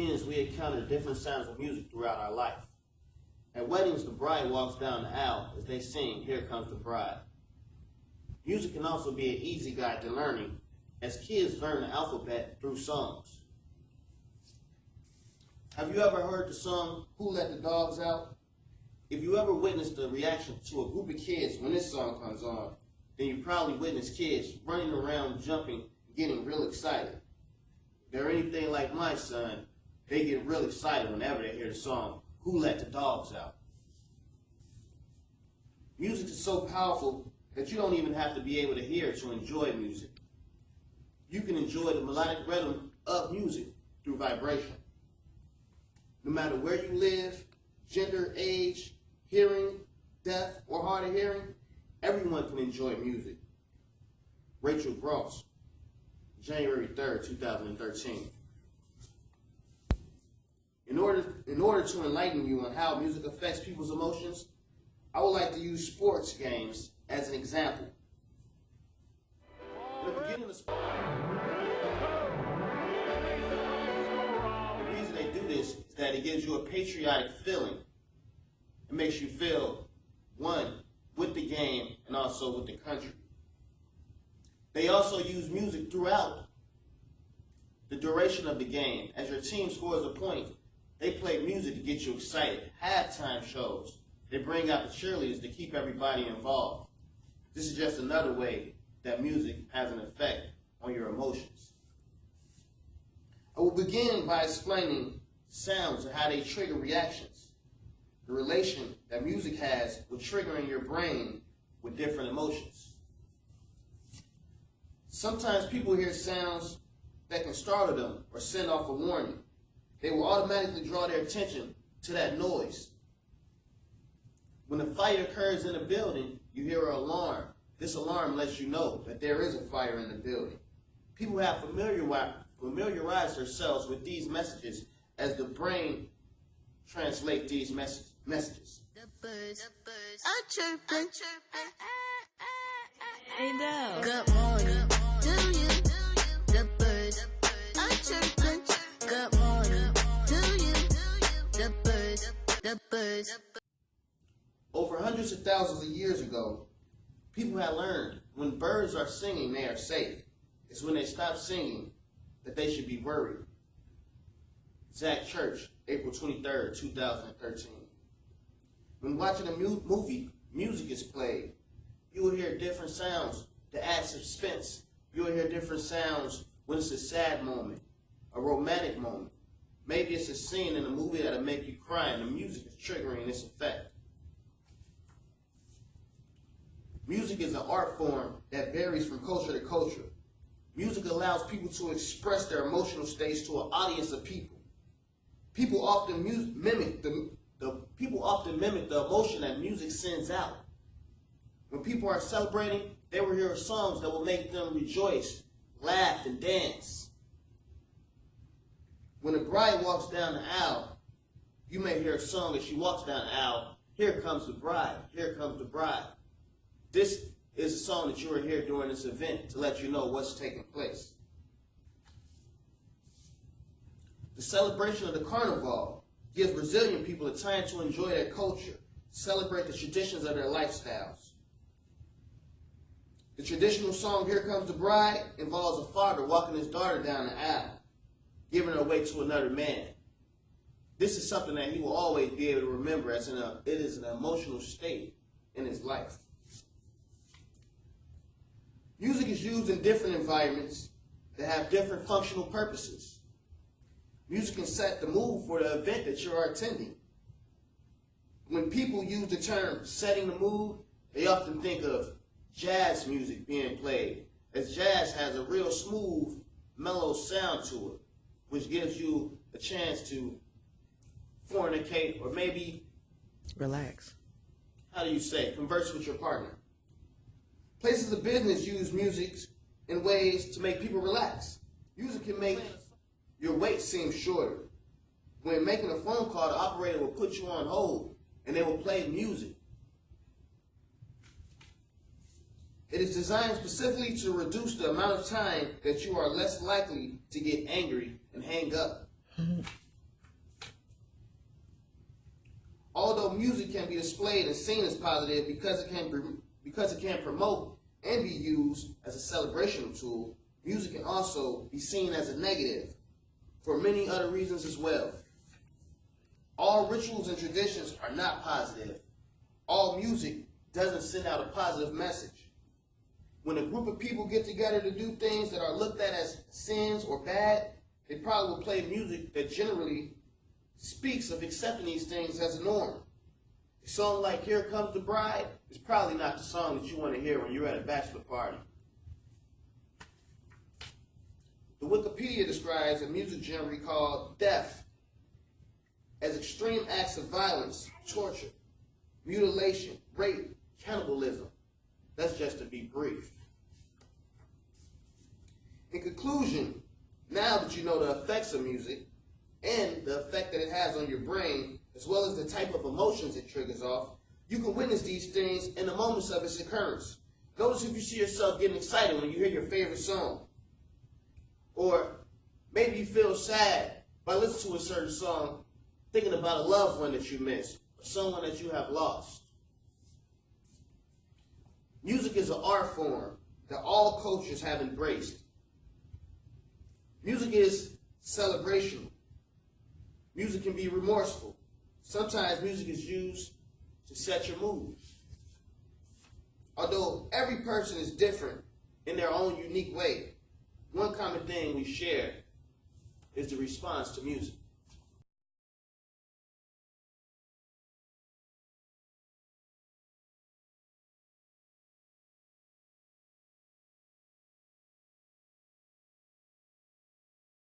beings, we encounter different sounds of music throughout our life. At weddings, the bride walks down the aisle as they sing, "Here Comes the Bride." Music can also be an easy guide to learning, as kids learn the alphabet through songs. Have you ever heard the song, "Who Let the Dogs Out"? If you ever witnessed the reaction to a group of kids when this song comes on, then you probably witnessed kids running around, jumping, getting real excited. If they're anything like my son, they get real excited whenever they hear the song, "Who Let the Dogs Out." Music is so powerful that you don't even have to be able to hear it to enjoy music. You can enjoy the melodic rhythm of music through vibration. No matter where you live, gender, age, hearing, deaf, or hard of hearing, everyone can enjoy music. Rachel Gross, January 3rd, 2013. In order to enlighten you on how music affects people's emotions, I would like to use sports games as an example. In the beginning of sport, the reason they do this is that it gives you a patriotic feeling. It makes you feel one with the game and also with the country. They also use music throughout the duration of the game. As your team scores a point, they play music to get you excited. Halftime shows, they bring out the cheerleaders to keep everybody involved. This is just another way that music has an effect on your emotions. I will begin by explaining sounds and how they trigger reactions. The relation that music has with triggering your brain with different emotions. Sometimes people hear sounds that can startle them or send off a warning. They will automatically draw their attention to that noise. When a fire occurs in a building, you hear an alarm. This alarm lets you know that there is a fire in the building. People have familiarized themselves with these messages as the brain translates these messages. The birds are chirping. Hey, no. Good morning to you. The birds are chirping. Good morning to you. The birds. Over hundreds of thousands of years ago, people had learned when birds are singing, they are safe. It's when they stop singing that they should be worried. Zach Church, April 23rd, 2013. When watching a movie, music is played. You will hear different sounds to add suspense. You will hear different sounds when it's a sad moment, a romantic moment. Maybe it's a scene in a movie that'll make you cry and the music is triggering this effect. Music is an art form that varies from culture to culture. Music allows people to express their emotional states to an audience of people. People often mimic the emotion that music sends out. When people are celebrating, they will hear songs that will make them rejoice, laugh, and dance. When a bride walks down the aisle, you may hear a song as she walks down the aisle, "Here comes the bride, here comes the bride." This is a song that you will hear during this event to let you know what's taking place. The celebration of the carnival gives Brazilian people a time to enjoy their culture, celebrate the traditions of their lifestyles. The traditional song, "Here Comes the Bride," involves a father walking his daughter down the aisle, giving her away to another man. This is something that he will always be able to remember as it is an emotional state in his life. Music is used in different environments that have different functional purposes. Music can set the mood for the event that you are attending. When people use the term "setting the mood," they often think of jazz music being played, as jazz has a real smooth, mellow sound to it, which gives you a chance to fornicate or maybe relax. How do you say? Converse with your partner. Places of business use music in ways to make people relax. Music can make your wait seem shorter. When making a phone call, the operator will put you on hold and they will play music. It is designed specifically to reduce the amount of time that you are less likely to get angry and hang up. Although music can be displayed and seen as positive because it can promote and be used as a celebrational tool, music can also be seen as a negative for many other reasons as well. All rituals and traditions are not positive. All music doesn't send out a positive message. When a group of people get together to do things that are looked at as sins or bad, they probably will play music that generally speaks of accepting these things as a norm. A song like Here Comes the Bride is probably not the song that you want to hear when you're at a bachelor party. The Wikipedia describes a music genre called death as extreme acts of violence, torture, mutilation, rape, cannibalism. That's just to be brief. In conclusion, now that you know the effects of music and the effect that it has on your brain, as well as the type of emotions it triggers off, you can witness these things in the moments of its occurrence. Notice if you see yourself getting excited when you hear your favorite song. Or maybe you feel sad by listening to a certain song, thinking about a loved one that you miss, or someone that you have lost. Music is an art form that all cultures have embraced. Music is celebrational. Music can be remorseful. Sometimes music is used to set your mood. Although every person is different in their own unique way, one common thing we share is the response to music.